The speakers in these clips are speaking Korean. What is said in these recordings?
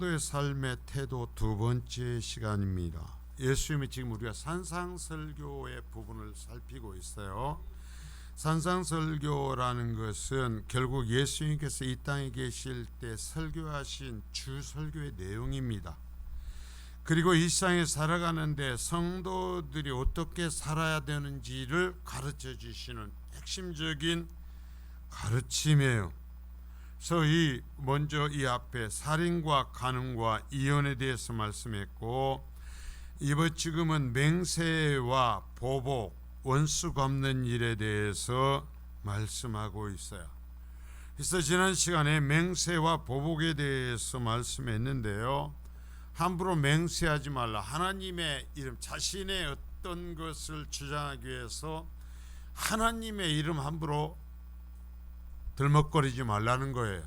의 삶의 태도 두 번째 시간입니다. 예수님이 지금 우리가 산상설교의 부분을 살피고 있어요. 산상설교라는 것은 결국 예수님께서 이 땅에 계실 때 설교하신 주 설교의 내용입니다. 그리고 이 세상에 살아가는데 성도들이 어떻게 살아야 되는지를 가르쳐 주시는 핵심적인 가르침이에요. 그래서 먼저 이 앞에 살인과 간음과 이혼에 대해서 말씀했고, 지금은 맹세와 보복, 원수 갚는 일에 대해서 말씀하고 있어요. 그래서 지난 시간에 맹세와 보복에 대해서 말씀했는데요, 함부로 맹세하지 말라. 하나님의 이름, 자신의 어떤 것을 주장하기 위해서 하나님의 이름 함부로 들먹거리지 말라는 거예요.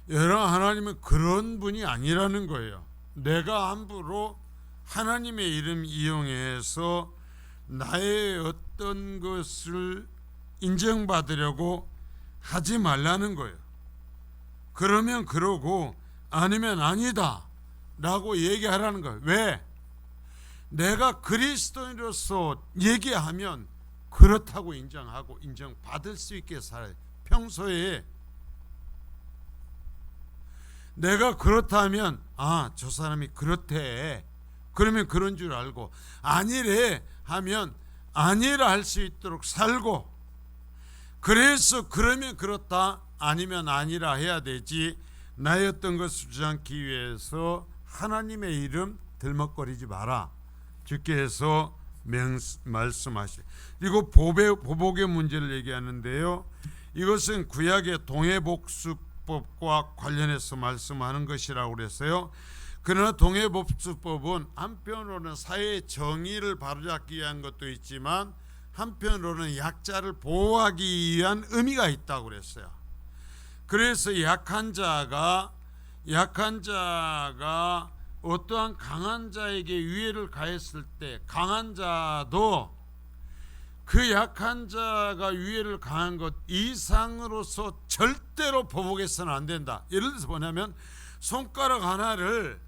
여러분, 하나님은 그런 분이 아니라는 거예요. 내가 함부로 하나님의 이름 이용해서 나의 어떤 것을 인정받으려고 하지 말라는 거예요. 그러면 그러고 아니면 아니다 라고 얘기하라는 거예요. 왜? 내가 그리스도인으로서 얘기하면 그렇다고 인정하고 인정받을 수 있게 살아요. 평소에 내가 그렇다면 저 사람이 그렇대, 그러면 그런 줄 알고, 아니래 하면 아니라 할 수 있도록 살고, 그래서 그러면 그렇다 아니면 아니라 해야 되지, 나의 어떤 것을 주장하기 위해서 하나님의 이름 들먹거리지 마라, 주께서 말씀하시. 그리고 보복의 문제를 얘기하는데요, 이것은 구약의 동해복수법과 관련해서 말씀하는 것이라고 그랬어요. 그러나 동해복수법은 한편으로는 사회의 정의를 바로잡기 위한 것도 있지만 한편으로는 약자를 보호하기 위한 의미가 있다고 그랬어요. 그래서 약한 자가 어떠한 강한 자에게 위해를 가했을 때 강한 자도 그 약한 자가 위해를 가한 것 이상으로서 절대로 보복해서는 안 된다. 예를 들어서 뭐냐면, 손가락 하나를,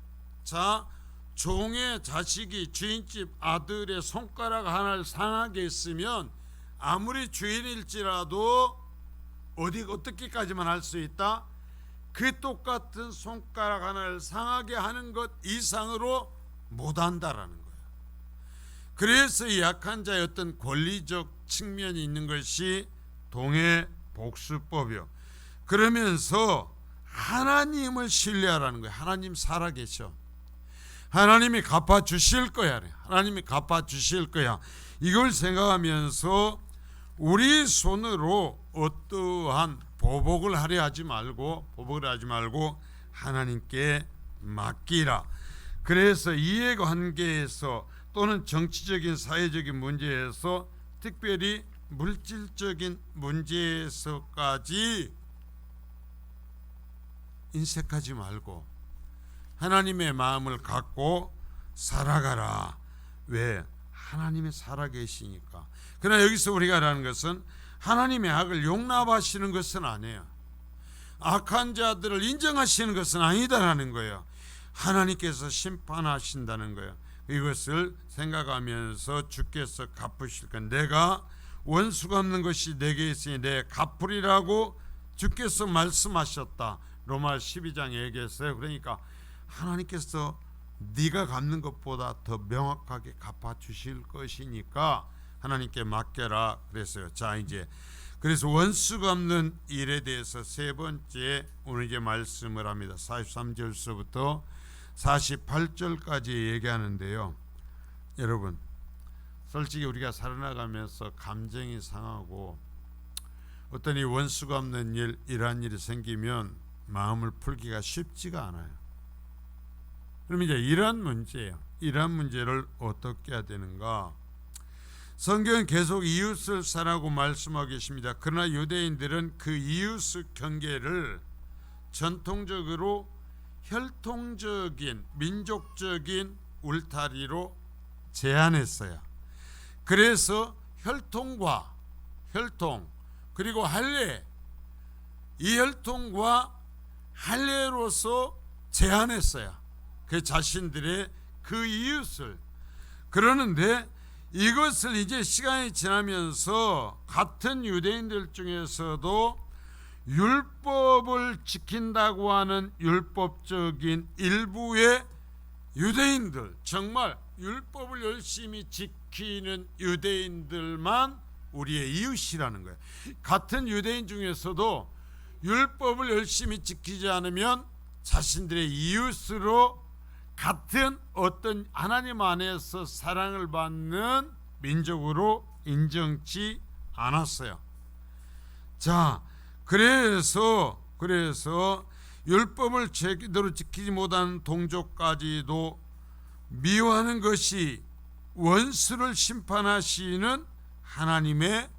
종의 자식이 주인집 아들의 손가락 하나를 상하게 했으면 아무리 주인일지라도 어떻게까지만 할 수 있다? 그 똑같은 손가락 하나를 상하게 하는 것 이상으로 못한다라는 거예요. 그래서 이 약한 자의 어떤 권리적 측면이 있는 것이 동해복수법이요. 그러면서 하나님을 신뢰하라는 거예요. 하나님 살아계셔. 하나님이 갚아주실 거야. 하나님이 갚아주실 거야. 이걸 생각하면서 우리 손으로 어떠한 보복을 하지 말고 하나님께 맡기라. 그래서 이해관계에서 또는 정치적인 사회적인 문제에서, 특별히 물질적인 문제에서까지 인색하지 말고 하나님의 마음을 갖고 살아가라. 왜? 하나님이 살아계시니까. 그러나 여기서 우리가 하라는 것은 하나님의 악을 용납하시는 것은 아니에요. 악한 자들을 인정하시는 것은 아니다라는 거예요. 하나님께서 심판하신다는 거예요. 이것을 생각하면서 주께서 갚으실 것, 내가 원수 갚는 것이 내게 있으니 내 갚으리라고 주께서 말씀하셨다. 로마 12장에 얘기했어요. 그러니까 하나님께서 네가 갚는 것보다 더 명확하게 갚아주실 것이니까 하나님께 맡겨라 그랬어요. 그래서 원수 갚는 일에 대해서 세 번째 오늘 이제 말씀을 합니다. 43절서부터 48절까지 얘기하는데요, 여러분, 솔직히 우리가 살아나가면서 감정이 상하고 어떤 이 원수 갚는 일, 이러한 일이 생기면 마음을 풀기가 쉽지가 않아요. 그럼 이제 이러한 문제예요. 이러한 문제를 어떻게 해야 되는가? 성경은 계속 이웃을 사랑하고 말씀하고 계십니다. 그러나 유대인들은 그 이웃의 경계를 전통적으로 혈통적인, 민족적인 울타리로 제한했어요. 그래서 혈통 그리고 할례, 이 혈통과 할례로서 제한했어요. 그 자신들의 그 이웃을. 그러는데 이것을 이제 시간이 지나면서 같은 유대인들 중에서도 율법을 지킨다고 하는 율법적인 일부의 유대인들, 정말 율법을 열심히 지키는 유대인들만 우리의 이웃이라는 거예요. 같은 유대인 중에서도 율법을 열심히 지키지 않으면 자신들의 이웃으로 같은 어떤 하나님 안에서 사랑을 받는 민족으로 인정치 않았어요. 자, 그래서 율법을 제대로 지키지 못하는 동족까지도 미워하는 것이 원수를 심판하시는 하나님의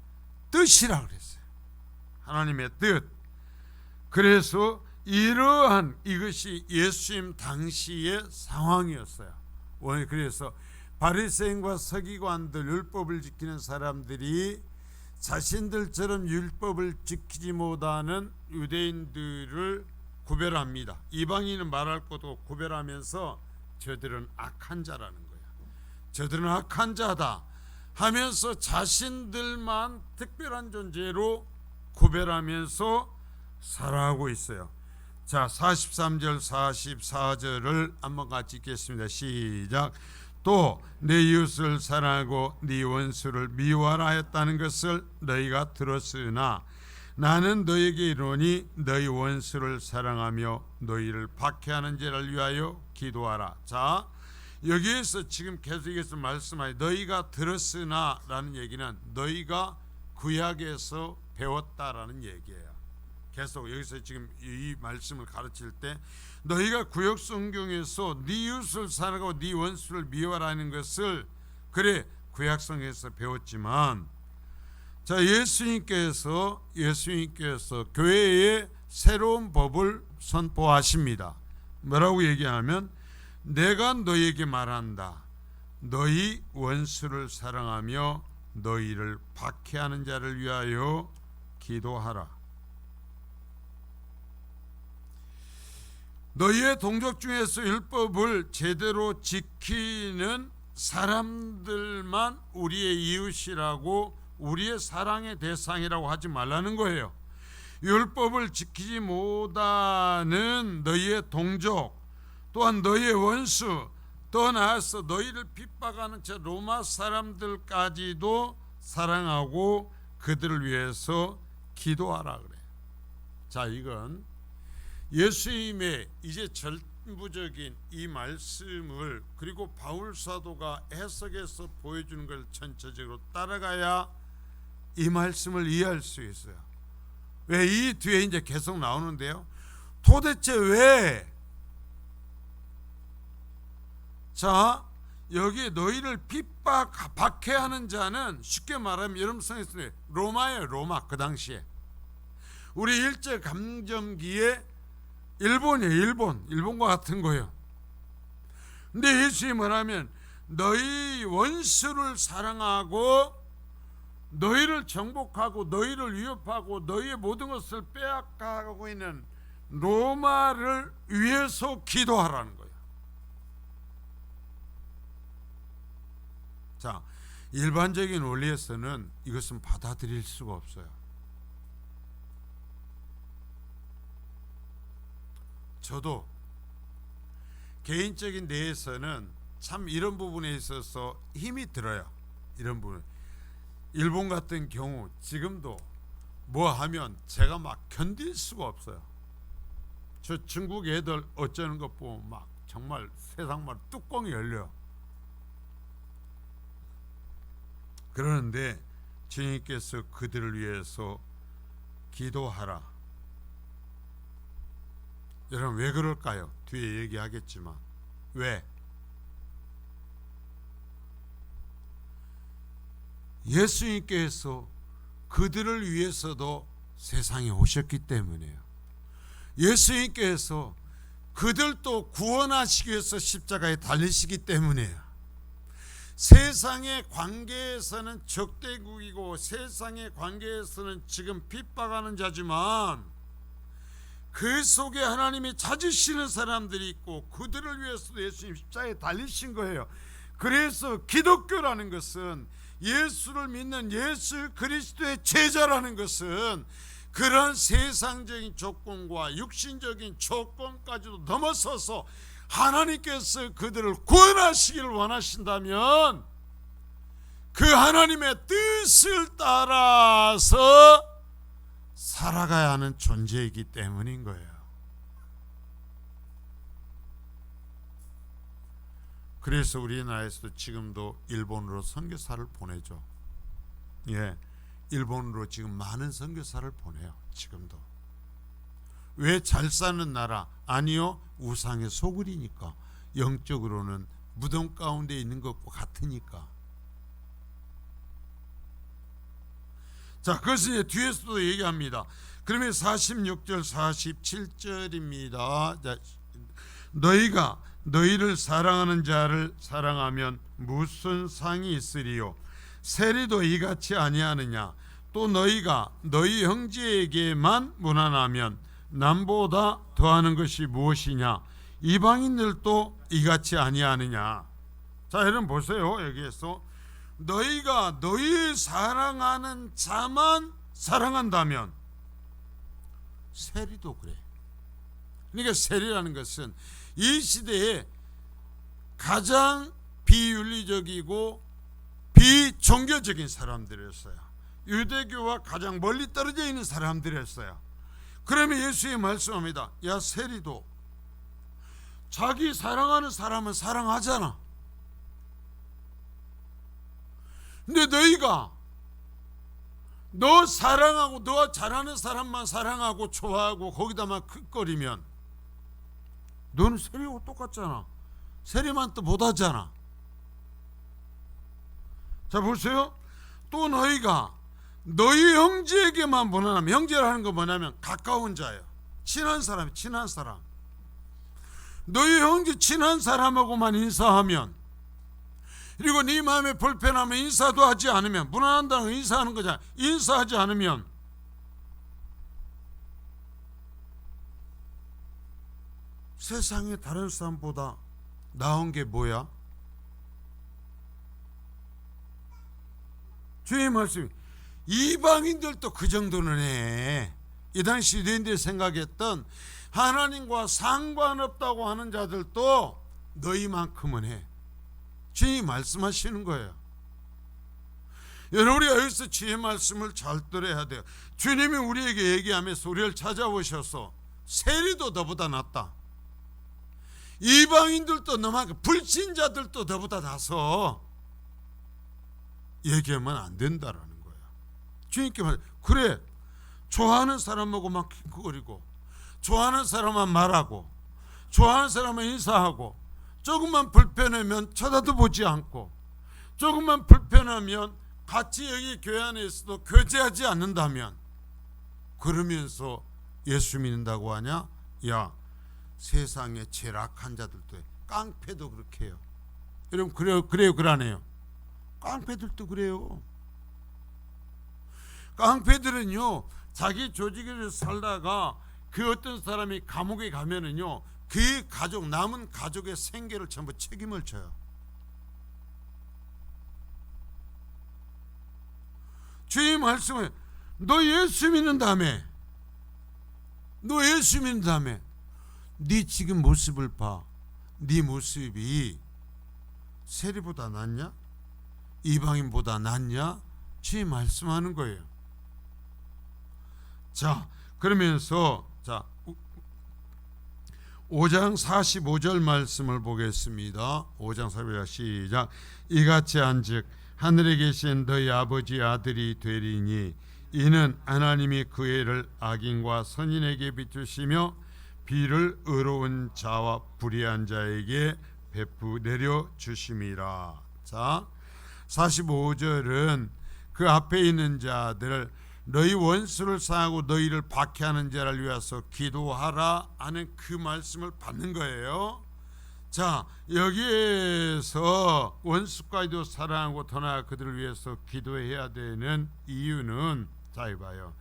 뜻이라고 그랬어요. 하나님의 뜻. 그래서 이러한 이것이 예수님 당시의 상황이었어요. 그래서 바리새인과 서기관들, 율법을 지키는 사람들이 자신들처럼 율법을 지키지 못하는 유대인들을 구별합니다. 이방인은 말할 것도 구별하면서 저들은 악한 자라는 거야. 저들은 악한 자다 하면서 자신들만 특별한 존재로 구별하면서 살아가고 있어요. 자, 43절 44절을 한번 같이 읽겠습니다. 시작. 또 내 이웃을 사랑하고 네 원수를 미워하라 했다는 것을 너희가 들었으나 나는 너희에게 이르노니 너희 원수를 사랑하며 너희를 박해하는 자를 위하여 기도하라. 자, 여기에서 지금 계속해서 말씀하니 너희가 들었으나 라는 얘기는 너희가 구약에서 배웠다라는 얘기예요. 계속 여기서 지금 이 말씀을 가르칠 때 너희가 구약 성경에서 네 이웃을 사랑하고 네 원수를 미워하라는 것을 그래 구약성에서 배웠지만, 자, 예수님께서 교회에 새로운 법을 선포하십니다. 뭐라고 얘기하면 내가 너희에게 말한다. 너희 원수를 사랑하며 너희를 박해하는 자를 위하여 기도하라. 너희의 동족 중에서 율법을 제대로 지키는 사람들만 우리의 이웃이라고, 우리의 사랑의 대상이라고 하지 말라는 거예요. 율법을 지키지 못하는 너희의 동족, 또한 너희의 원수, 더 나아서 너희를 핍박하는 저 로마 사람들까지도 사랑하고 그들을 위해서 기도하라 그래. 자, 이건 예수님의 이제 전부적인 이 말씀을 그리고 바울 사도가 해석해서 보여주는 걸 전체적으로 따라가야 이 말씀을 이해할 수 있어요. 왜 이 뒤에 이제 계속 나오는데요. 도대체 왜? 자, 여기 너희를 박해하는 자는 쉽게 말하면 여러분 성에서는 로마예요. 로마. 그 당시에 우리 일제 감점기에 일본이에요. 일본과 같은 거예요. 근데 예수님은 하면 너희 원수를 사랑하고 너희를 정복하고 너희를 위협하고 너희의 모든 것을 빼앗가고 있는 로마를 위해서 기도하라는 거예요. 자, 일반적인 원리에서는 이것은 받아들일 수가 없어요. 저도 개인적인 데에서는 참 이런 부분에 있어서 힘이 들어요. 이런 부분. 일본 같은 경우 지금도 뭐 하면 제가 막 견딜 수가 없어요. 저 중국 애들 어쩌는 것 보면 막 정말 세상만 뚜껑이 열려요. 그러는데 주님께서 그들을 위해서 기도하라. 여러분 왜 그럴까요? 뒤에 얘기하겠지만 왜? 예수님께서 그들을 위해서도 세상에 오셨기 때문이에요. 예수님께서 그들도 구원하시기 위해서 십자가에 달리시기 때문이에요. 세상의 관계에서는 적대국이고 세상의 관계에서는 지금 핍박하는 자지만 그 속에 하나님이 찾으시는 사람들이 있고 그들을 위해서도 예수님 십자가에 달리신 거예요. 그래서 기독교라는 것은, 예수를 믿는 예수 그리스도의 제자라는 것은 그런 세상적인 조건과 육신적인 조건까지도 넘어서서 하나님께서 그들을 구원하시기를 원하신다면 그 하나님의 뜻을 따라서 살아가야 하는 존재이기 때문인 거예요. 그래서 우리나라에서도 지금도 일본으로 선교사를 보내죠. 예, 일본으로 지금 많은 선교사를 보내요. 지금도. 왜? 잘 사는 나라? 아니요, 우상의 소굴이니까. 영적으로는 무덤 가운데 있는 것과 같으니까. 자, 그것은 이제 뒤에서도 얘기합니다. 그러면 46절 47절입니다. 자, 너희가 너희를 사랑하는 자를 사랑하면 무슨 상이 있으리요? 세리도 이같이 아니하느냐? 또 너희가 너희 형제에게만 무난하면 남보다 더하는 것이 무엇이냐? 이방인들도 이같이 아니하느냐? 자, 여러분 보세요. 여기에서 너희가 너희 사랑하는 자만 사랑한다면, 세리도 그래. 그러니까 세리라는 것은 이 시대에 가장 비윤리적이고 비종교적인 사람들이었어요. 유대교와 가장 멀리 떨어져 있는 사람들이었어요. 그러면 예수님이 말씀합니다. 야, 세리도 자기 사랑하는 사람은 사랑하잖아. 근데 너희가 너 사랑하고 너 잘하는 사람만 사랑하고 좋아하고 거기다만 크거리면 너는 세리하고 똑같잖아. 세리만 또 못하잖아. 자, 보세요. 또 너희가 너희 형제에게만 무난하면, 형제라는 거 뭐냐면 가까운 자예요. 친한 사람, 친한 사람. 너희 형제 친한 사람하고만 인사하면, 그리고 네 마음에 불편하면 인사도 하지 않으면, 무난한다는 건 인사하는 거잖아. 인사하지 않으면 세상에 다른 사람보다 나은 게 뭐야? 주님 말씀이 이방인들도 그 정도는 해. 이 당시 유대인들이 생각했던 하나님과 상관없다고 하는 자들도 너희만큼은 해. 주님이 말씀하시는 거예요. 여러분, 우리가 여기서 주의 말씀을 잘 들어야 돼요. 주님이 우리에게 얘기하면서 우리를 찾아오셔서 세리도 너보다 낫다, 이방인들도 너만큼, 불신자들도 너보다 나서 얘기하면 안 된다라는 거야. 주님께 말, 그래, 좋아하는 사람하고만 킥거리고, 좋아하는 사람만 말하고, 좋아하는 사람만 인사하고, 조금만 불편하면 쳐다도 보지 않고, 조금만 불편하면 같이 여기 교회 안에서도 교제하지 않는다면, 그러면서 예수 믿는다고 하냐? 야, 세상에 제일 악한 자들도 해. 깡패도 그렇게 해요. 여러분, 그래요 그러네요. 깡패들도 그래요. 깡패들은요, 자기 조직에서 살다가 그 어떤 사람이 감옥에 가면은요, 그 가족, 남은 가족의 생계를 전부 책임을 져요. 주님 말씀을, 너 예수 믿는다며, 너 예수 믿는다며, 네 지금 모습을 봐. 네 모습이 세리보다 낫냐? 이방인보다 낫냐? 주님 말씀하는 거예요. 자, 그러면서 자 5장 45절 말씀을 보겠습니다. 5장 45절 시작. 이같이 한즉 하늘에 계신 너희 아버지 아들이 되리니, 이는 하나님이 그 해를 악인과 선인에게 비추시며 비를 의로운 자와 불의한 자에게 베푸 내려 주심이라. 자, 45절은 그 앞에 있는 자들을, 너희 원수를 사하고 너희를 박해하는 자를 위해서 기도하라 하는 그 말씀을 받는 거예요. 자, 여기에서 원수까지도 사랑하고 더 나아 그들을 위해서 기도해야 되는 이유는, 자, 이봐요.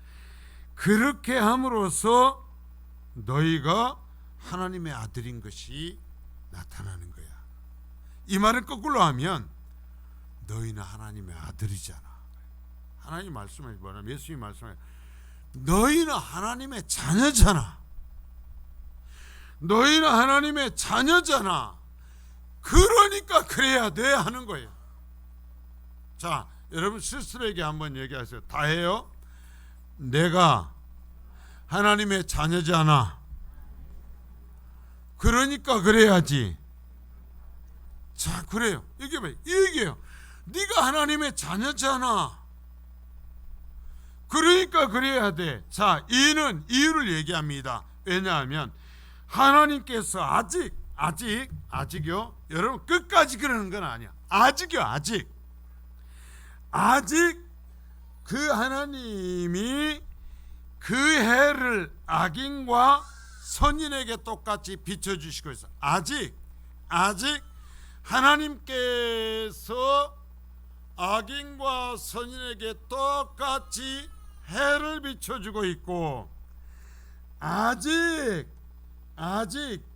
그렇게 함으로써 너희가 하나님의 아들인 것이 나타나는 거야. 이 말은 거꾸로 하면 너희는 하나님의 아들이잖아. 하나님 말씀을 뭐냐면 예수님 말씀에 너희는 하나님의 자녀잖아. 너희는 하나님의 자녀잖아. 그러니까 그래야 돼 하는 거예요. 자, 여러분 스스로에게 한번 얘기하세요. 다 해요. 내가 하나님의 자녀잖아. 그러니까 그래야지. 자, 그래요. 이게 뭐 얘기해요. 네가 하나님의 자녀잖아. 그러니까 그래야 돼. 자, 이는 이유를 얘기합니다. 왜냐하면 하나님께서 아직요. 여러분 끝까지 그러는 건 아니야. 아직 그 하나님이 그 해를 악인과 선인에게 똑같이 비춰주시고 있어. 아직 하나님께서 악인과 선인에게 똑같이 해를 비춰주고 있고, 아직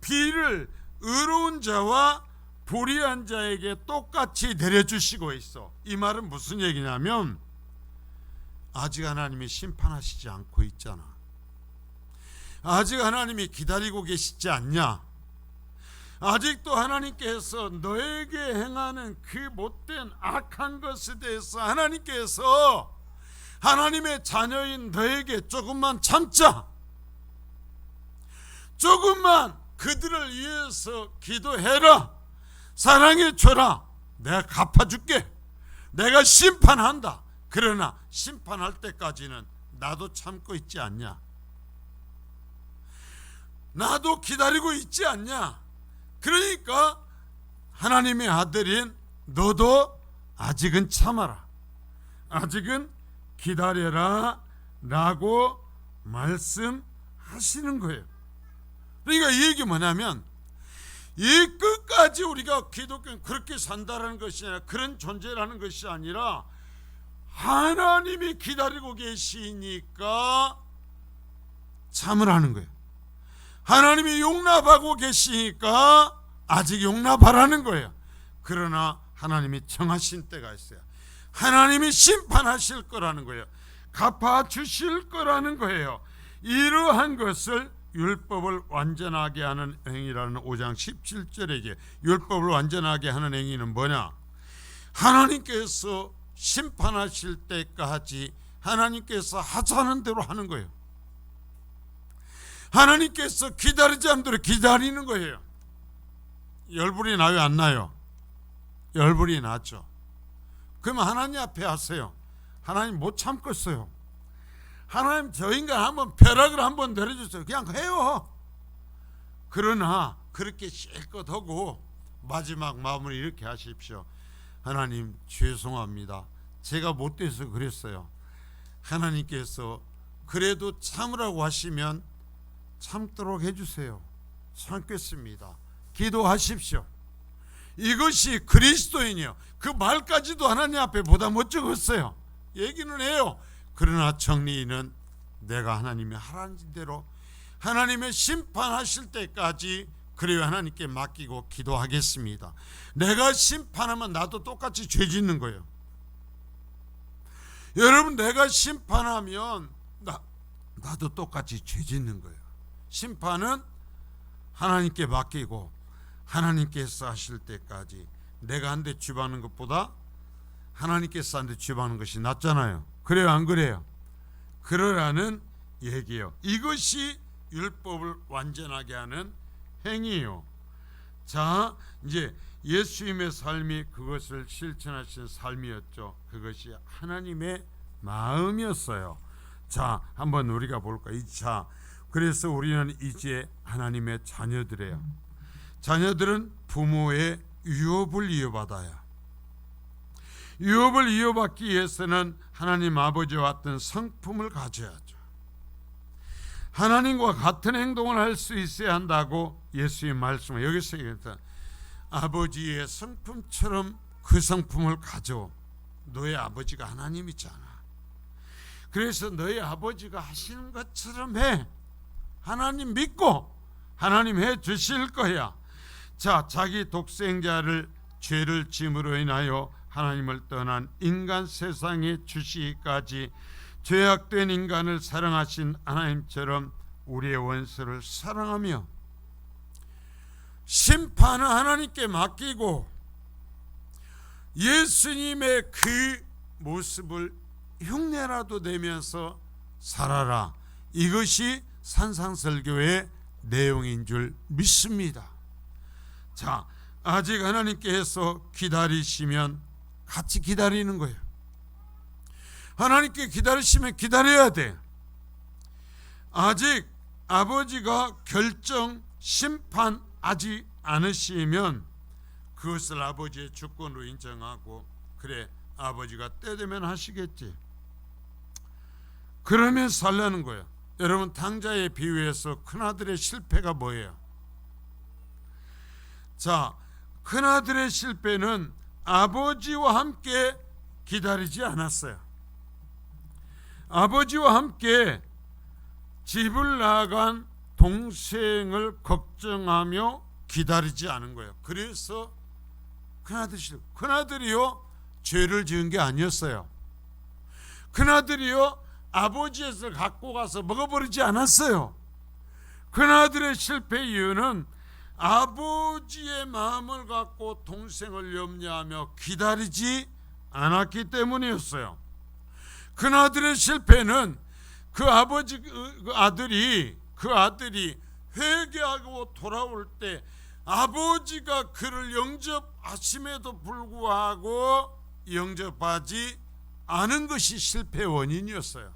비를 의로운 자와 불의한 자에게 똑같이 내려주시고 있어. 이 말은 무슨 얘기냐면 아직 하나님이 심판하시지 않고 있잖아. 아직 하나님이 기다리고 계시지 않냐? 아직도 하나님께서 너에게 행하는 그 못된 악한 것에 대해서 하나님께서 하나님의 자녀인 너에게 조금만 참자. 조금만 그들을 위해서 기도해라. 사랑해줘라. 내가 갚아줄게. 내가 심판한다. 그러나 심판할 때까지는 나도 참고 있지 않냐? 나도 기다리고 있지 않냐? 그러니까 하나님의 아들인 너도 아직은 참아라. 아직은 기다려라 라고 말씀하시는 거예요. 그러니까 이 얘기 뭐냐면 이 끝까지 우리가 기독교는 그렇게 산다라는 것이 아니라 그런 존재라는 것이 아니라 하나님이 기다리고 계시니까 참으라는 거예요. 하나님이 용납하고 계시니까 아직 용납하라는 거예요. 그러나 하나님이 정하신 때가 있어요. 하나님이 심판하실 거라는 거예요. 갚아주실 거라는 거예요. 이러한 것을 율법을 완전하게 하는 행위라는 5장 17절에게 율법을 완전하게 하는 행위는 뭐냐? 하나님께서 심판하실 때까지 하나님께서 하자는 대로 하는 거예요. 하나님께서 기다리지 않는 대로 기다리는 거예요. 열불이 나요, 안 나요? 열불이 나죠. 그러면 하나님 앞에 하세요. 하나님 못 참겠어요. 하나님 저 인간 한번 벼락을 한번 내려주세요. 그냥 해요. 그러나 그렇게 실컷 하고 마지막 마무리 이렇게 하십시오. 하나님 죄송합니다. 제가 못돼서 그랬어요. 하나님께서 그래도 참으라고 하시면 참도록 해주세요. 참겠습니다. 기도하십시오. 이것이 그리스도인이요. 그 말까지도 하나님 앞에 보다 못 적었어요. 얘기는 해요. 그러나 정리는 내가 하나님이 하라는 대로 하나님의 심판하실 때까지 그래야 하나님께 맡기고 기도하겠습니다. 내가 심판하면 나도 똑같이 죄 짓는 거예요. 여러분, 내가 심판하면 나도 똑같이 죄 짓는 거예요. 심판은 하나님께 맡기고 하나님께서 하실 때까지 내가 한 대 쥐박는 것보다 하나님께서 한 대 쥐박는 것이 낫잖아요. 그래요, 안 그래요? 그러라는 얘기예요. 이것이 율법을 완전하게 하는 행위예요. 자, 이제 예수님의 삶이 그것을 실천하신 삶이었죠. 그것이 하나님의 마음이었어요. 자, 한번 우리가 볼까? 자, 그래서 우리는 이제 하나님의 자녀들이에요. 자녀들은 부모의 유업을 이어받아야. 유업을 이어받기 위해서는 하나님 아버지와 같은 성품을 가져야죠. 하나님과 같은 행동을 할 수 있어야 한다고 예수의 말씀을 여기서 얘기했다. 아버지의 성품처럼 그 성품을 가져. 너의 아버지가 하나님이잖아. 그래서 너의 아버지가 하시는 것처럼 해. 하나님 믿고 하나님 해 주실 거야. 자, 자기 독생자를 죄를 짐으로 인하여 하나님을 떠난 인간 세상에 주시기까지 죄악된 인간을 사랑하신 하나님처럼 우리의 원수를 사랑하며 심판은 하나님께 맡기고 예수님의 그 모습을 흉내라도 내면서 살아라. 이것이 산상설교의 내용인 줄 믿습니다. 자, 아직 하나님께서 기다리시면 같이 기다리는 거예요. 하나님께 기다리시면 기다려야 돼. 아직 아버지가 결정 심판하지 않으시면 그것을 아버지의 주권으로 인정하고, 그래 아버지가 때 되면 하시겠지, 그러면 살라는 거예요. 여러분, 당자의 비유에서 큰아들의 실패가 뭐예요? 자, 큰아들의 실패는 아버지와 함께 기다리지 않았어요. 아버지와 함께 집을 나간 동생을 걱정하며 기다리지 않은 거예요. 그래서 큰아들이요 죄를 지은 게 아니었어요. 큰아들이요 아버지에서 갖고 가서 먹어버리지 않았어요. 큰아들의 실패 이유는 아버지의 마음을 갖고 동생을 염려하며 기다리지 않았기 때문이었어요. 큰아들의 실패는 그 아들이 회개하고 돌아올 때 아버지가 그를 영접하심에도 불구하고 영접하지 않은 것이 실패의 원인이었어요.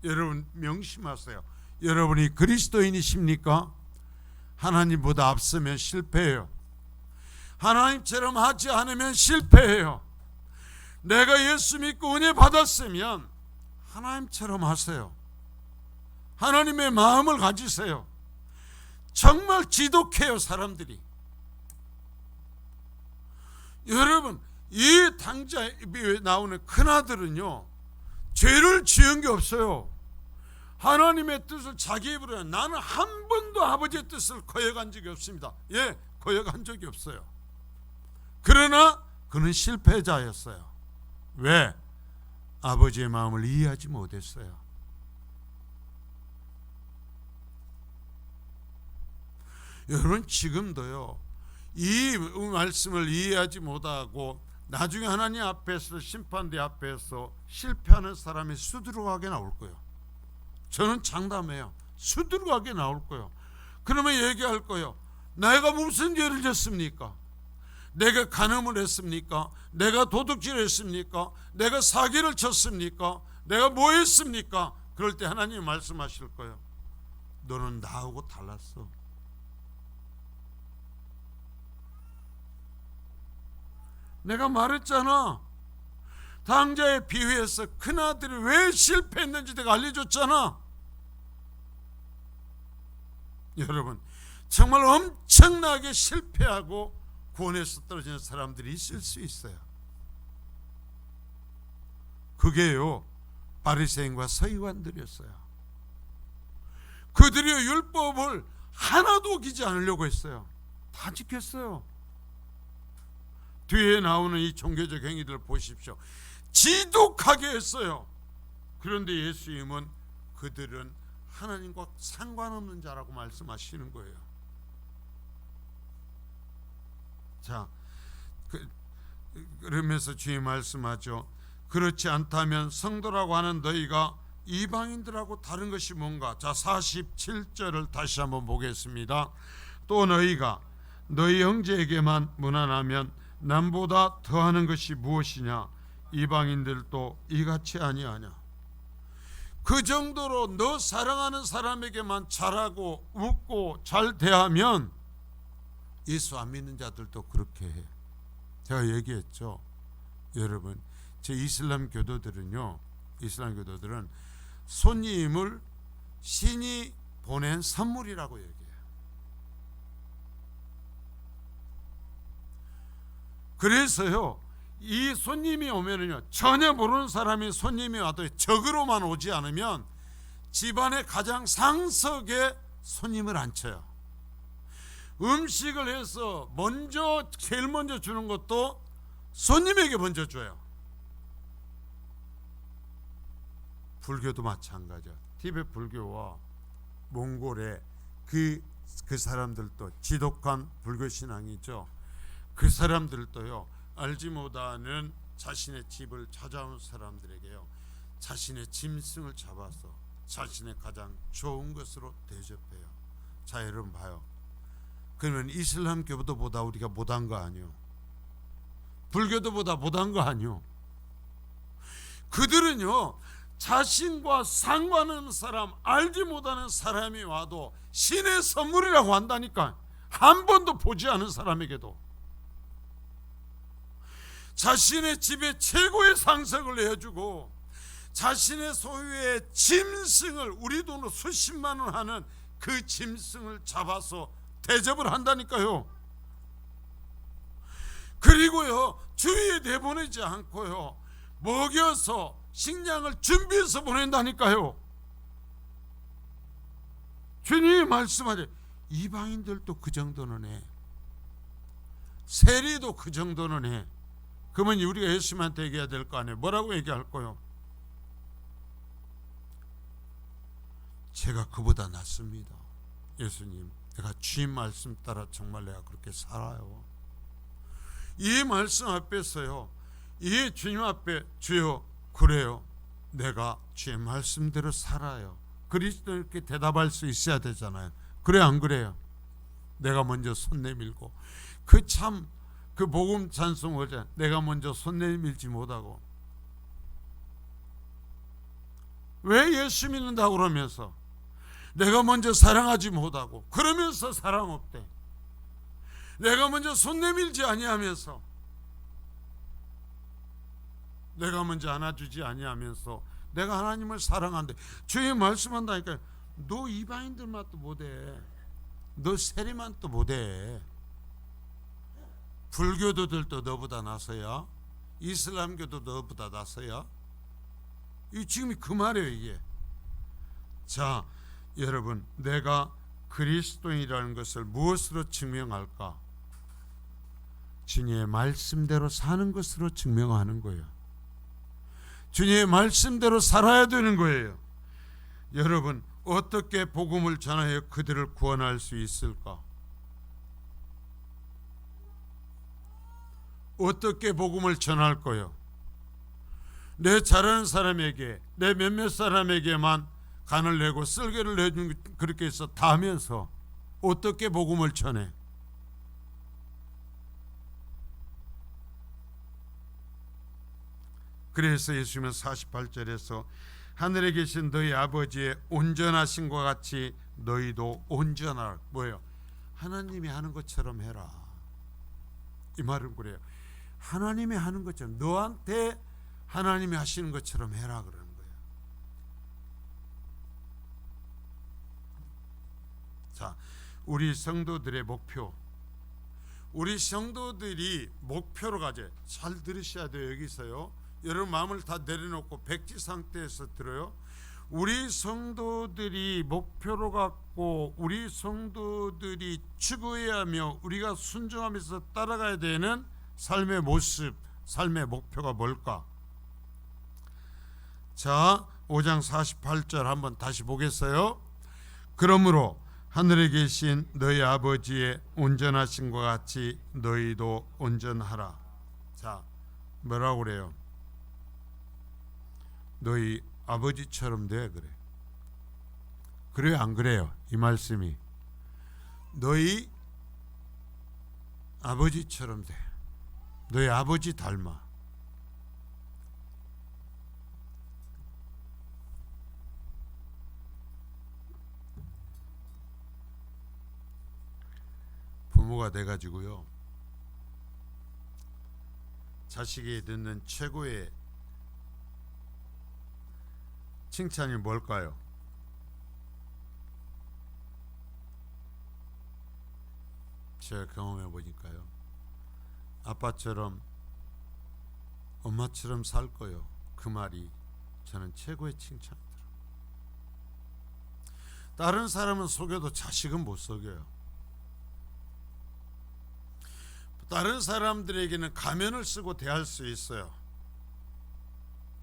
여러분 명심하세요. 여러분이 그리스도인이십니까? 하나님보다 앞서면 실패해요. 하나님처럼 하지 않으면 실패해요. 내가 예수 믿고 은혜 받았으면 하나님처럼 하세요. 하나님의 마음을 가지세요. 정말 지독해요, 사람들이. 여러분, 이 당자에 나오는 큰아들은요 죄를 지은 게 없어요. 하나님의 뜻을 자기 입으로, 나는 한 번도 아버지의 뜻을 거역한 적이 없습니다. 예, 거역한 적이 없어요. 그러나 그는 실패자였어요. 왜? 아버지의 마음을 이해하지 못했어요. 여러분, 지금도요 이 말씀을 이해하지 못하고 나중에 하나님 앞에서, 심판대 앞에서 실패하는 사람이 수두룩하게 나올 거예요. 저는 장담해요. 수두룩하게 나올 거예요. 그러면 얘기할 거예요. 내가 무슨 죄를 졌습니까? 내가 간음을 했습니까? 내가 도둑질을 했습니까? 내가 사기를 쳤습니까? 내가 뭐 했습니까? 그럴 때 하나님이 말씀하실 거예요. 너는 나하고 달랐어. 내가 말했잖아. 당자의 비유에서 큰아들이 왜 실패했는지 내가 알려줬잖아. 여러분, 정말 엄청나게 실패하고 구원에서 떨어지는 사람들이 있을 수 있어요. 그게요 바리새인과 서기관들이었어요. 그들이 율법을 하나도 어기지 않으려고 했어요. 다 지켰어요. 뒤에 나오는 이 종교적 행위들 보십시오. 지독하게 했어요. 그런데 예수님은 그들은 하나님과 상관없는 자라고 말씀하시는 거예요. 자, 그러면서 주님 말씀하죠. 그렇지 않다면 성도라고 하는 너희가 이방인들하고 다른 것이 뭔가? 자, 47절을 다시 한번 보겠습니다. 또 너희가 너희 형제에게만 무난하면 남보다 더하는 것이 무엇이냐? 이방인들도 이같이 아니하냐? 그 정도로 너 사랑하는 사람에게만 잘하고 웃고 잘 대하면 예수 안 믿는 자들도 그렇게 해. 제가 얘기했죠. 여러분, 제 이슬람 교도들은 손님을 신이 보낸 선물이라고 얘기해요. 그래서요, 이 손님이 오면은요, 전혀 모르는 사람이 손님이 와도 적으로만 오지 않으면 집안의 가장 상석에 손님을 앉혀요. 음식을 해서 제일 먼저 주는 것도 손님에게 먼저 줘요. 불교도 마찬가지야. 티베트 불교와 몽골의 그 사람들도 지독한 불교 신앙이죠. 그 사람들도요, 알지 못하는 자신의 집을 찾아온 사람들에게요, 자신의 짐승을 잡아서 자신의 가장 좋은 것으로 대접해요. 자, 여러분 봐요. 그러면 이슬람교보다 우리가 못한 거 아니요? 불교도보다 못한 거 아니요? 그들은요, 자신과 상관없는 사람, 알지 못하는 사람이 와도 신의 선물이라고 한다니까. 한 번도 보지 않은 사람에게도 자신의 집에 최고의 상석을 해주고, 자신의 소유의 짐승을, 우리 돈으로 수십만 원 하는 그 짐승을 잡아서 대접을 한다니까요. 그리고요, 주위에 내보내지 않고요, 먹여서 식량을 준비해서 보낸다니까요. 주님이 말씀하죠. 이방인들도 그 정도는 해. 세리도 그 정도는 해. 그러면 우리가 예수님한테 얘기해야 될 거 아니에요. 뭐라고 얘기할 거요? 제가 그보다 낫습니다. 예수님, 내가 주님 말씀 따라 정말 내가 그렇게 살아요. 이 말씀 앞에서요, 이 주님 앞에, 주여, 그래요, 내가 주의 말씀대로 살아요. 그리스도인께 대답할 수 있어야 되잖아요. 그래 안 그래요? 내가 먼저 손 내밀고, 그 복음 찬송을 내가 먼저 손 내밀지 못하고, 왜 예수 믿는다고 그러면서 내가 먼저 사랑하지 못하고, 그러면서 사랑 없대. 내가 먼저 손 내밀지 아니하면서, 내가 먼저 안아주지 아니하면서 내가 하나님을 사랑한대. 주의 말씀한다니까. 너 이방인들만 또 못해. 너 세리만 또 못해. 불교도들도 너보다 나서야, 이슬람교도 너보다 나서야. 이 지금이 그 말이에요, 이게. 자, 여러분, 내가 그리스도인이라는 것을 무엇으로 증명할까? 주님의 말씀대로 사는 것으로 증명하는 거예요. 주님의 말씀대로 살아야 되는 거예요. 여러분, 어떻게 복음을 전하여 그들을 구원할 수 있을까? 어떻게 복음을 전할 거요? 내 잘 아는 사람에게, 내 몇몇 사람에게만 간을 내고 쓸개를 내준, 그렇게 해서 다 하면서 어떻게 복음을 전해? 그래서 예수님은 48절에서 하늘에 계신 너희 아버지의 온전하신 것 같이 너희도 온전하라. 뭐예요? 하나님이 하는 것처럼 해라. 이 말은 그래요. 하나님이 하는 것처럼, 너한테 하나님이 하시는 것처럼 해라 그러는 거예요. 자, 우리 성도들의 목표, 우리 성도들이 목표로 가져요. 잘 들으셔야 돼요. 여기서요, 여러분 마음을 다 내려놓고 백지 상태에서 들어요. 우리 성도들이 목표로 갖고, 우리 성도들이 추구해야 하며 우리가 순종하면서 따라가야 되는 삶의 모습, 삶의 목표가 뭘까? 자, 5장 48절 한번 다시 보겠어요. 그러므로 하늘에 계신 너희 아버지의 온전하신 것 같이 너희도 온전하라. 자, 뭐라고 그래요? 너희 아버지처럼 돼. 그래. 그래요 안 그래요? 이 말씀이 너희 아버지처럼 돼. 너희 아버지 닮아. 부모가 돼가지고요, 자식이 듣는 최고의 칭찬이 뭘까요? 제가 경험해 보니까요, 아빠처럼 엄마처럼 살 거요. 그 말이 저는 최고의 칭찬이더라고요. 다른 사람은 속여도 자식은 못 속여요. 다른 사람들에게는 가면을 쓰고 대할 수 있어요.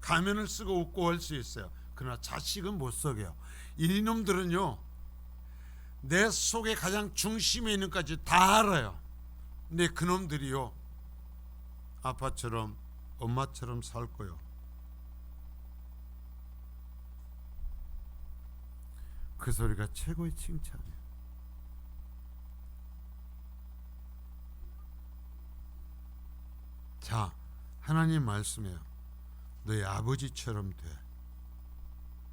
가면을 쓰고 웃고 할 수 있어요. 그러나 자식은 못 속여요. 이놈들은요, 내 속에 가장 중심에 있는 것까지 다 알아요. 근데 그놈들이요, 아빠처럼 엄마처럼 살 거요. 그 소리가 최고의 칭찬이에요. 자, 하나님 말씀이에요. 너희 아버지처럼 돼.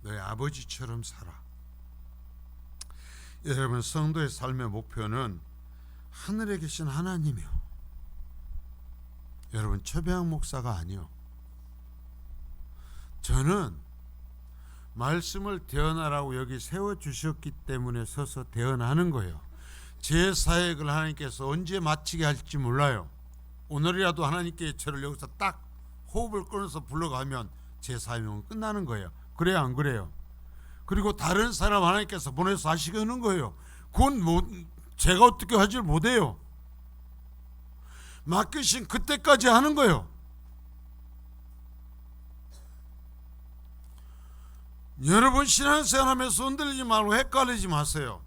너희 아버지처럼 살아. 여러분, 성도의 삶의 목표는 하늘에 계신 하나님이요. 여러분, 최배학 목사가 아니요. 저는 말씀을 대언하라고 여기 세워주셨기 때문에 서서 대언하는 거예요. 제 사역을 하나님께서 언제 마치게 할지 몰라요. 오늘이라도 하나님께 저를 여기서 딱 호흡을 끊어서 불러가면 제 사명은 끝나는 거예요. 그래요, 안 그래요? 그리고 다른 사람 하나님께서 보내서 하시는 거예요. 그건 제가 어떻게 하질 못해요. 맡기신 그때까지 하는 거예요. 여러분, 신앙생활하면서 흔들리지 말고 헷갈리지 마세요.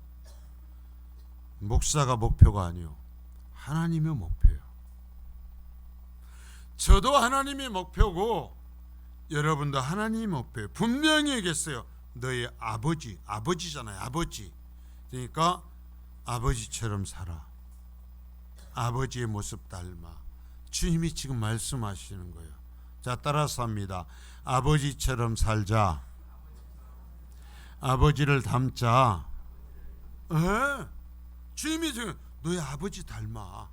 목사가 목표가 아니요, 하나님의 목표예요. 저도 하나님의 목표고 여러분도 하나님의 목표예요. 분명히 얘기했어요. 너희 아버지잖아요. 아버지. 그러니까 아버지처럼 살아. 아버지의 모습 닮아. 주님이 지금 말씀하시는 거예요. 자, 따라서 합니다. 아버지처럼 살자. 아버지를 닮자. 주님이 지금 너희 아버지 닮아.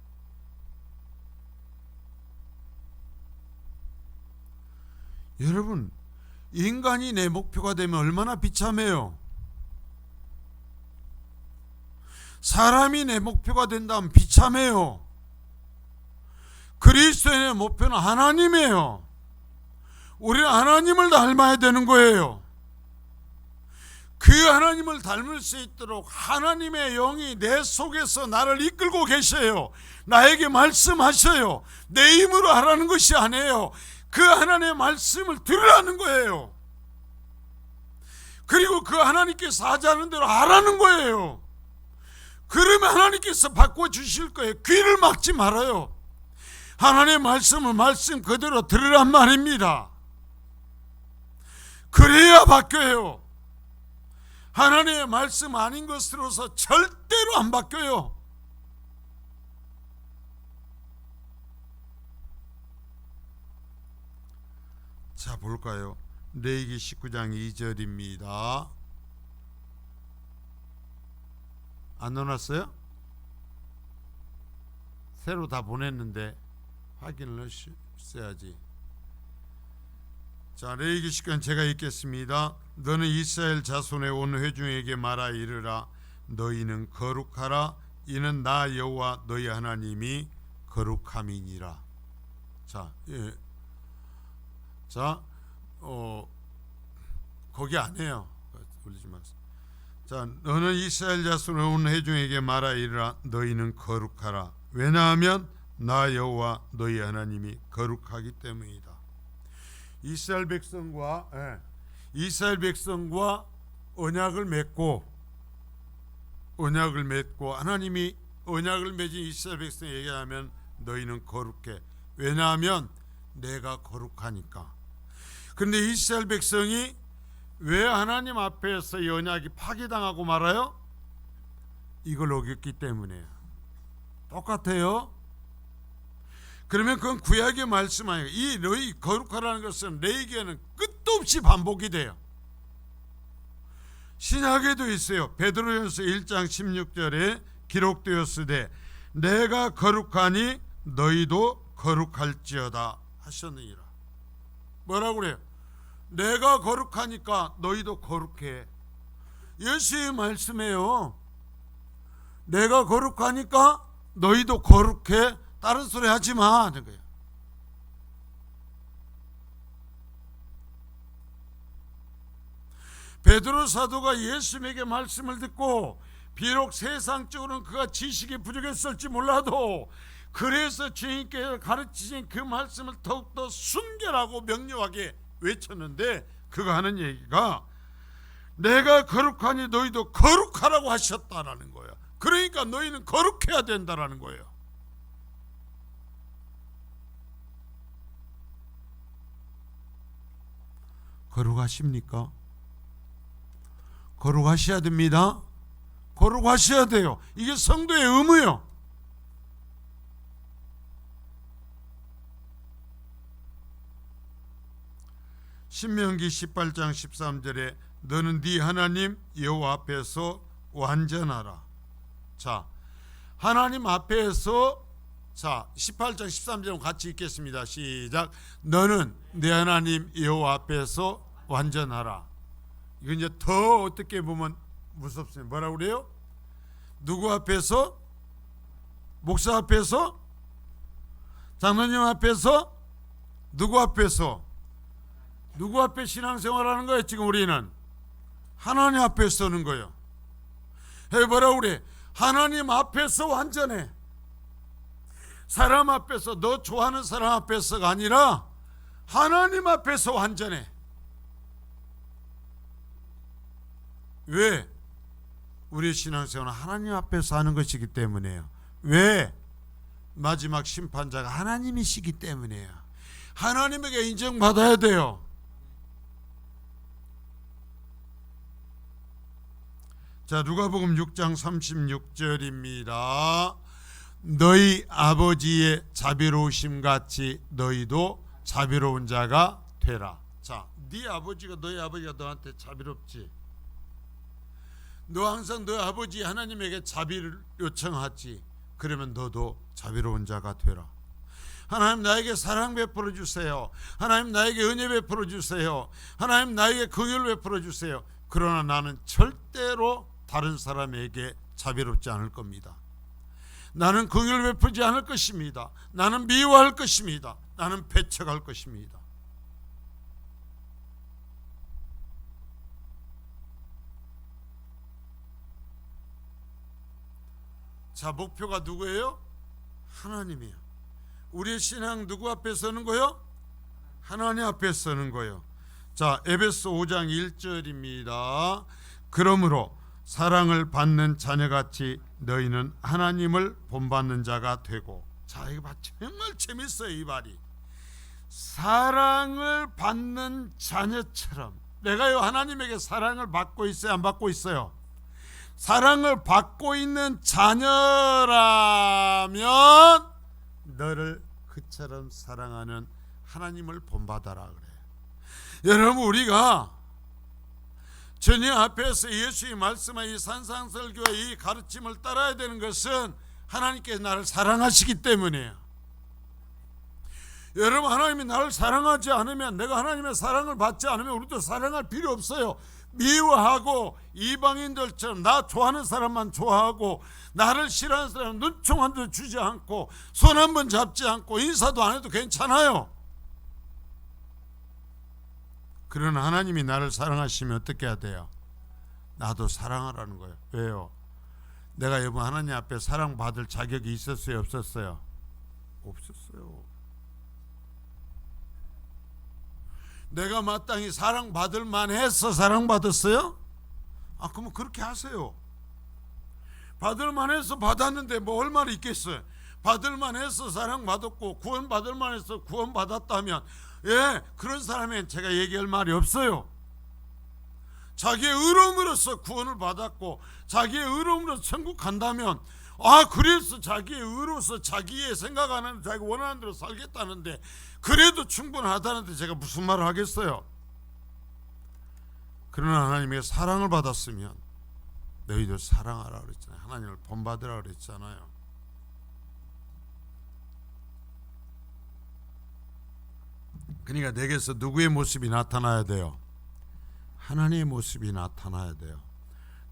여러분, 인간이 내 목표가 되면 얼마나 비참해요. 사람이 내 목표가 된다면 비참해요. 그리스도인의 목표는 하나님이에요. 우리는 하나님을 닮아야 되는 거예요. 그 하나님을 닮을 수 있도록 하나님의 영이 내 속에서 나를 이끌고 계셔요. 나에게 말씀하셔요. 내 힘으로 하라는 것이 아니에요. 그 하나님의 말씀을 들으라는 거예요. 그리고 그 하나님께서 하자는 대로 하라는 거예요. 그러면 하나님께서 바꿔주실 거예요. 귀를 막지 말아요. 하나님의 말씀을 말씀 그대로 들으란 말입니다. 그래야 바뀌어요. 하나님의 말씀 아닌 것으로서 절대로 안 바뀌어요. 자, 볼까요? 레위기 19장 2절입니다. 안 넣어놨어요? 새로 다 보냈는데 확인을 했어야지. 자, 레위기 19장 제가 읽겠습니다. 너는 이스라엘 자손의 온 회중에게 말하 이르라. 너희는 거룩하라. 이는 나 여호와 너희 하나님이 거룩함이니라. 자, 거기 아니에요. 올리지 마세요. 자, 너는 이스라엘 자손의 온 회중에게 말하 이르라. 너희는 거룩하라. 왜냐하면 나 여호와 너희 하나님이 거룩하기 때문이다. 이스라엘 백성과 언약을 맺고 하나님이 언약을 맺은 이스라엘 백성에게 얘기하면 너희는 거룩해. 왜냐하면 내가 거룩하니까. 그런데 이스라엘 백성이 왜 하나님 앞에서 이 언약이 파기당하고 말아요? 이걸 어겼기 때문에요. 똑같아요. 그러면 그건 구약의 말씀 아니에요. 이 너희 거룩하라는 것은 레위기에는 끝도 없이 반복이 돼요. 신약에도 있어요. 베드로전서 1장 16절에 기록되었으되 내가 거룩하니 너희도 거룩할지어다 하셨느니라. 뭐라고 그래요? 내가 거룩하니까 너희도 거룩해. 예수의 말씀이에요. 내가 거룩하니까 너희도 거룩해. 다른 소리 하지 마 하는 거예요. 베드로 사도가 예수님에게 말씀을 듣고 비록 세상적으로는 그가 지식이 부족했을지 몰라도 그래서 주님께서 가르치신 그 말씀을 더욱더 순결하고 명료하게 외쳤는데, 그가 하는 얘기가 내가 거룩하니 너희도 거룩하라고 하셨다라는 거예요. 그러니까 너희는 거룩해야 된다라는 거예요. 거룩하십니까? 거룩하셔야 됩니다. 거룩하셔야 돼요. 이게 성도의 의무예요. 신명기 18장 13절에 너는 네 하나님 여호와 앞에서 완전하라. 자, 하나님 앞에서, 자 18장 13절 같이 읽겠습니다. 시작. 너는 네 하나님 여호와 앞에서 완전하라. 이건 이제 더 어떻게 보면 무섭습니다. 뭐라고 그래요? 누구 앞에서? 목사 앞에서? 장로님 앞에서? 누구 앞에서? 누구 앞에 신앙생활하는 거예요? 지금 우리는 하나님 앞에 서는 거예요. 뭐라고 그래? 하나님 앞에서 완전해. 사람 앞에서, 너 좋아하는 사람 앞에서가 아니라 하나님 앞에서 완전해. 왜? 우리 신앙생활은 하나님 앞에서 하는 것이기 때문에요. 왜? 마지막 심판자가 하나님이시기 때문에요. 하나님에게 인정받아야 돼요. 자, 누가복음 6장 36절입니다. 너희 아버지의 자비로우심 같이 너희도 자비로운 자가 되라. 자, 네 아버지가, 너희 아버지가 너한테 자비롭지. 너 항상 너희 아버지 하나님에게 자비를 요청하지. 그러면 너도 자비로운 자가 되라. 하나님 나에게 사랑 베풀어 주세요. 하나님 나에게 은혜 베풀어 주세요. 하나님 나에게 긍휼 베풀어 주세요. 그러나 나는 절대로 다른 사람에게 자비롭지 않을 겁니다. 나는 긍휼 베풀지 않을 것입니다. 나는 미워할 것입니다. 나는 배척할 것입니다. 자, 목표가 누구예요? 하나님이에요. 우리의 신앙 누구 앞에 서는 거요? 하나님 앞에 서는 거예요. 자, 에베소 5장 1절입니다. 그러므로 사랑을 받는 자녀같이 너희는 하나님을 본받는 자가 되고. 자, 이거 봐, 정말 재밌어요. 이 말이 사랑을 받는 자녀처럼. 내가요 하나님에게 사랑을 받고 있어요, 안 받고 있어요? 사랑을 받고 있는 자녀라면 너를 그처럼 사랑하는 하나님을 본받아라 그래. 여러분, 우리가 주님 앞에서 예수의 말씀한 이 산상설교의 이 가르침을 따라야 되는 것은 하나님께서 나를 사랑하시기 때문이에요. 여러분, 하나님이 나를 사랑하지 않으면, 내가 하나님의 사랑을 받지 않으면 우리도 사랑할 필요 없어요. 미워하고 이방인들처럼 나 좋아하는 사람만 좋아하고 나를 싫어하는 사람은 눈총 한 번 주지 않고 손 한 번 잡지 않고 인사도 안 해도 괜찮아요. 그러나 하나님이 나를 사랑하시면 어떻게 해야 돼요? 나도 사랑하라는 거예요. 왜요? 내가 여러분 하나님 앞에 사랑받을 자격이 있었어요, 없었어요? 없었어요. 내가 마땅히 사랑받을 만해서 사랑받았어요? 그러면 그렇게 하세요. 받을 만해서 받았는데 뭐 얼마나 있겠어요? 받을 만해서 사랑받았고 구원받을 만해서 구원받았다면, 예, 그런 사람엔 제가 얘기할 말이 없어요. 자기의 의로움으로서 구원을 받았고 자기의 의로움으로서 천국 간다면, 그래서 자기의 의로서 자기의 생각하는, 자기 원하는 대로 살겠다는데 그래도 충분하다는데 제가 무슨 말을 하겠어요? 그러나 하나님의 사랑을 받았으면 너희도 사랑하라 그랬잖아요. 하나님을 본받으라 그랬잖아요. 그러니까 내게서 누구의 모습이 나타나야 돼요? 하나님의 모습이 나타나야 돼요.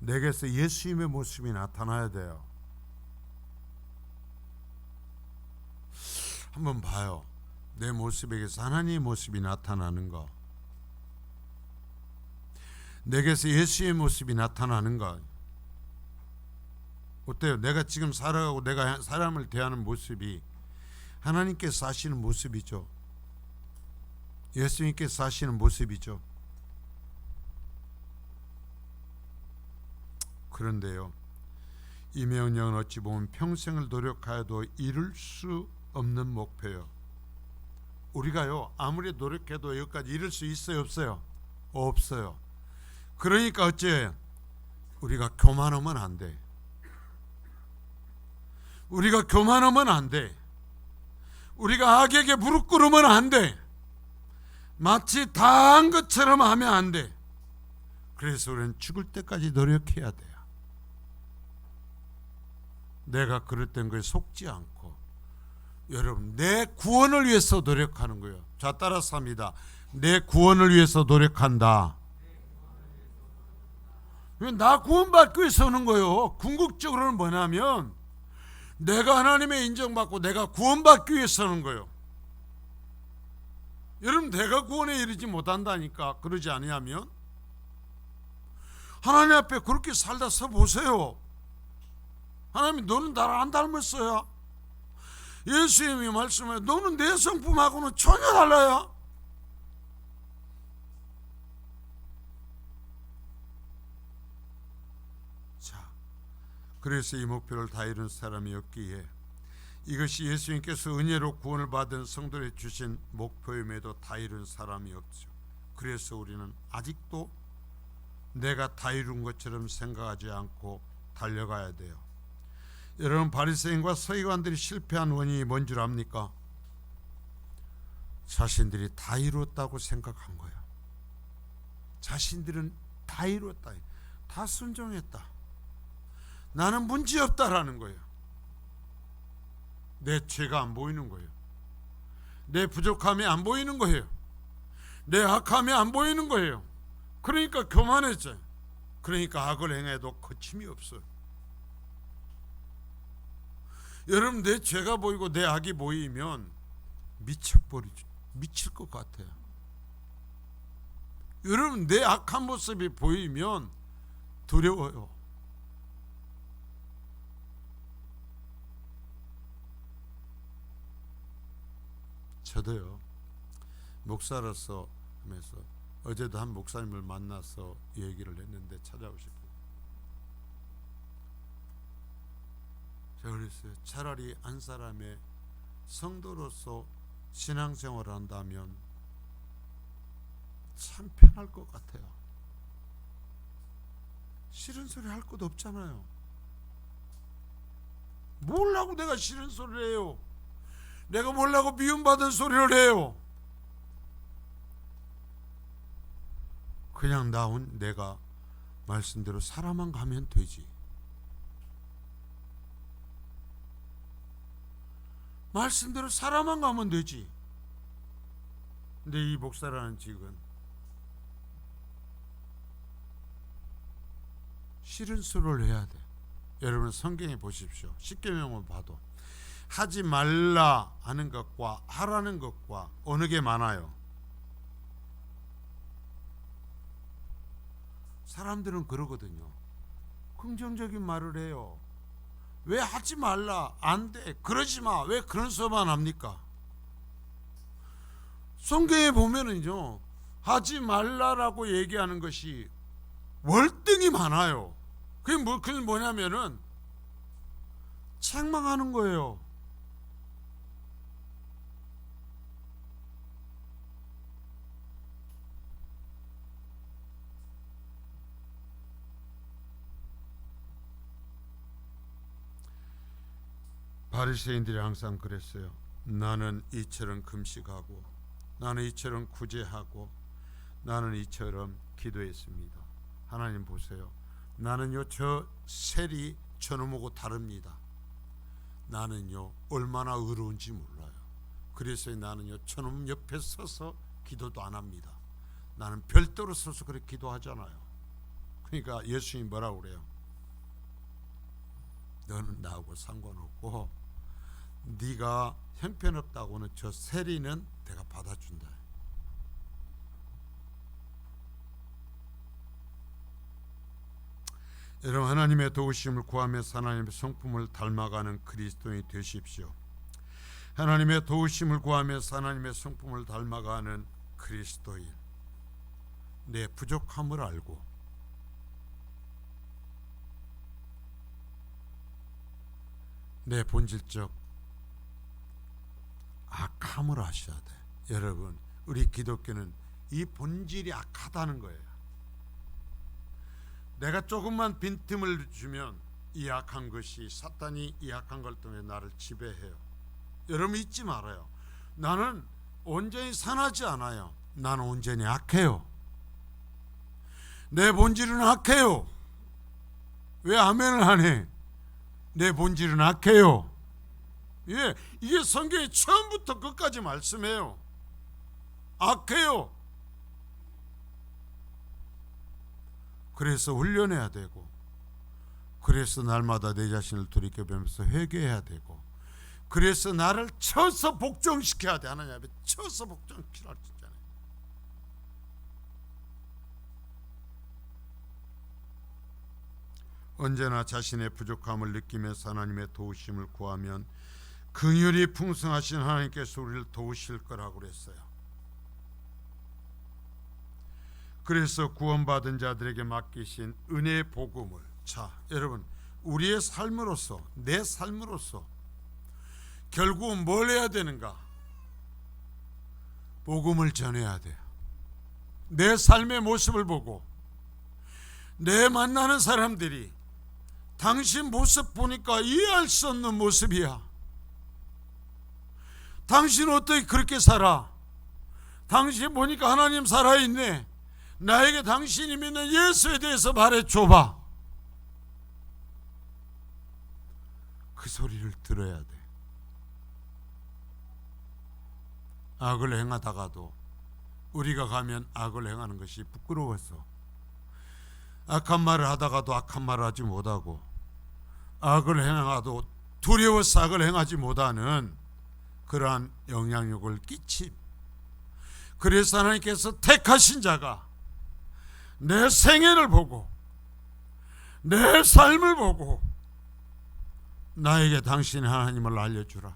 내게서 예수님의 모습이 나타나야 돼요. 한번 봐요. 내 모습에게서 하나님의 모습이 나타나는 거. 내게서 예수의 모습이 나타나는가? 어때요? 내가 지금 살아가고 내가 사람을 대하는 모습이 하나님께서 사시는 모습이죠. 예수님께서 사시는 모습이죠. 그런데요, 이 명령은 어찌 보면 평생을 노력하여도 이룰 수 없는 목표요. 우리가요, 아무리 노력해도 여기까지 이룰 수 있어요, 없어요? 없어요. 그러니까 어째요? 우리가 교만하면 안 돼. 우리가 교만하면 안 돼. 우리가 악에게 무릎 꿇으면 안 돼. 마치 다 한 것처럼 하면 안 돼. 그래서 우리는 죽을 때까지 노력해야 돼요. 내가 그랬던 거에 속지 않고, 여러분, 내 구원을 위해서 노력하는 거예요. 자, 따라서 합니다. 내 구원을 위해서 노력한다. 나 구원받기 위해서 하는 거예요. 궁극적으로는 뭐냐면 내가 하나님의 인정받고 내가 구원받기 위해서 하는 거예요. 여러분, 내가 구원에 이르지 못한다니까. 그러지 아니하면 하나님 앞에 그렇게 살다 서보세요. 하나님이 너는 나를 안 닮았어요. 예수님이 말씀해 너는 내 성품하고는 전혀 달라요. 자, 그래서 이 목표를 다 이룬 사람이 없기에 이것이 예수님께서 은혜로 구원을 받은 성도에 주신 목표임에도 다 이룬 사람이 없죠. 그래서 우리는 아직도 내가 다 이룬 것처럼 생각하지 않고 달려가야 돼요. 여러분, 바리새인과 서기관들이 실패한 원인이 뭔 줄 압니까? 자신들이 다 이루었다고 생각한 거예요. 자신들은 다 이루었다, 다 순종했다, 나는 문제없다라는 거예요. 내 죄가 안 보이는 거예요. 내 부족함이 안 보이는 거예요. 내 악함이 안 보이는 거예요. 그러니까 교만했죠. 그러니까 악을 행해도 거침이 없어요. 여러분, 내 죄가 보이고 내 악이 보이면 미쳐버리죠. 미칠 것 같아요. 여러분, 내 악한 모습이 보이면 두려워요. 저도요, 목사로서 하면서 어제도 한 목사님을 만나서 얘기를 했는데 찾아오셨고, 제가 그랬어요. 차라리 한 사람의 성도로서 신앙생활을 한다면 참 편할 것 같아요. 싫은 소리 할 것도 없잖아요. 뭘라고 내가 싫은 소리를 해요? 내가 뭘라고 미움받은 소리를 해요? 그냥 내가 말씀대로 살아만 가면 되지. 말씀대로 살아만 가면 되지. 근데 이 목사라는 직은 싫은 소리를 해야 돼. 여러분, 성경에 보십시오. 십계명을 봐도 하지 말라 하는 것과 하라는 것과 어느 게 많아요? 사람들은 그러거든요. 긍정적인 말을 해요. 왜 하지 말라, 안 돼, 그러지 마, 왜 그런 소리만 합니까? 성경에 보면은요, 하지 말라라고 얘기하는 것이 월등히 많아요. 그게 뭐냐면은 책망하는 거예요. 바리새인들이 항상 그랬어요. 나는 이처럼 금식하고, 나는 이처럼 구제하고, 나는 이처럼 기도했습니다. 하나님 보세요. 나는요, 저 셀이 저놈하고 다릅니다. 나는요, 얼마나 의로운지 몰라요. 그래서 나는요, 저놈 옆에 서서 기도도 안 합니다. 나는 별도로 서서 그렇게 기도하잖아요. 그러니까 예수님이 뭐라고 그래요? 너는 나하고 상관없고, 네가 형편없다고는 저 세리는 내가 받아준다. 여러분, 하나님의 도우심을 구하면서 하나님의 성품을 닮아가는 그리스도인이 되십시오. 하나님의 도우심을 구하면서 하나님의 성품을 닮아가는 그리스도인, 내 부족함을 알고 내 본질적 악함을 아셔야 돼. 여러분, 우리 기독교는 이 본질이 악하다는 거예요. 내가 조금만 빈틈을 주면 이 악한 것이, 사탄이 이 악한 걸 통해 나를 지배해요. 여러분 잊지 말아요. 나는 온전히 선하지 않아요. 나는 온전히 악해요. 내 본질은 악해요. 왜 아멘을 안 해? 내 본질은 악해요. 예, 이게 성경의 처음부터 끝까지 말씀해요. 악해요. 그래서 훈련해야 되고, 그래서 날마다 내 자신을 돌이켜보면서 회개해야 되고, 그래서 나를 쳐서 복종시켜야 돼. 하나님 앞에 쳐서 복종시켜야 되잖아요. 언제나 자신의 부족함을 느끼면서 하나님의 도우심을 구하면 긍휼이 풍성하신 하나님께서 우리를 도우실 거라고 그랬어요. 그래서 구원받은 자들에게 맡기신 은혜의 복음을, 자 여러분, 우리의 삶으로서, 내 삶으로서 결국은 뭘 해야 되는가? 복음을 전해야 돼요. 내 삶의 모습을 보고 내 만나는 사람들이 당신 모습 보니까 이해할 수 없는 모습이야. 당신 어떻게 그렇게 살아? 당신 보니까 하나님 살아있네. 나에게 당신이 믿는 예수에 대해서 말해줘봐. 그 소리를 들어야 돼. 악을 행하다가도 우리가 가면 악을 행하는 것이 부끄러워서, 악한 말을 하다가도 악한 말을 하지 못하고, 악을 행하도 두려워서 악을 행하지 못하는 그러한 영향력을 끼침. 그래서 하나님께서 택하신 자가 내 생애를 보고 내 삶을 보고 나에게 당신의 하나님을 알려주라.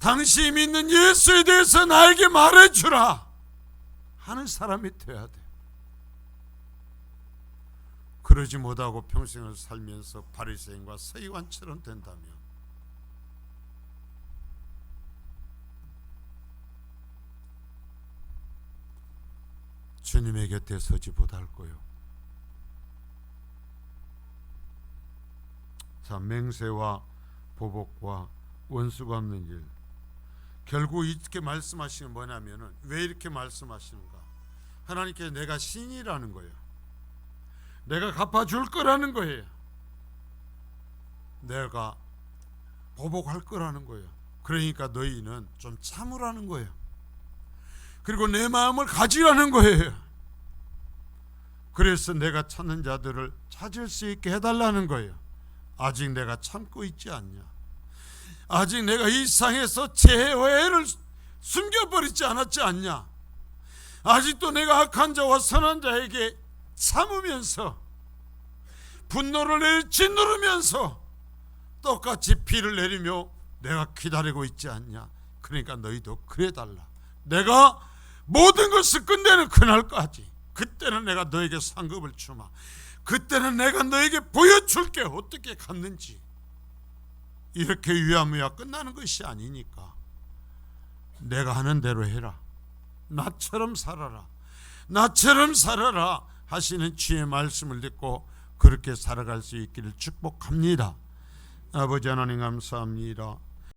당신이 믿는 예수에 대해서 나에게 말해주라 하는 사람이 되어야 돼. 그러지 못하고 평생을 살면서 바리새인과 서기관처럼 된다면 주님의 곁에 서지 못할 거요. 자, 맹세와 보복과 원수가 없는 일, 결국 이렇게 말씀하시는 뭐냐면은, 왜 이렇게 말씀하시는가? 하나님께 내가 신이라는 거예요. 내가 갚아줄 거라는 거예요. 내가 보복할 거라는 거예요. 그러니까 너희는 좀 참으라는 거예요. 그리고 내 마음을 가지라는 거예요. 그래서 내가 찾는 자들을 찾을 수 있게 해달라는 거예요. 아직 내가 참고 있지 않냐? 아직 내가 이 상에서 죄를 숨겨버리지 않았지 않냐? 아직도 내가 악한 자와 선한 자에게 참으면서 분노를 짓누르면서 똑같이 피를 내리며 내가 기다리고 있지 않냐? 그러니까 너희도 그래달라. 내가 모든 것을 끝내는 그날까지, 그때는 내가 너에게 상급을 주마. 그때는 내가 너에게 보여줄게 어떻게 갚는지. 이렇게 유야무야 끝나는 것이 아니니까 내가 하는 대로 해라. 나처럼 살아라. 나처럼 살아라 하시는 주의 말씀을 듣고 그렇게 살아갈 수 있기를 축복합니다. 아버지 하나님 감사합니다.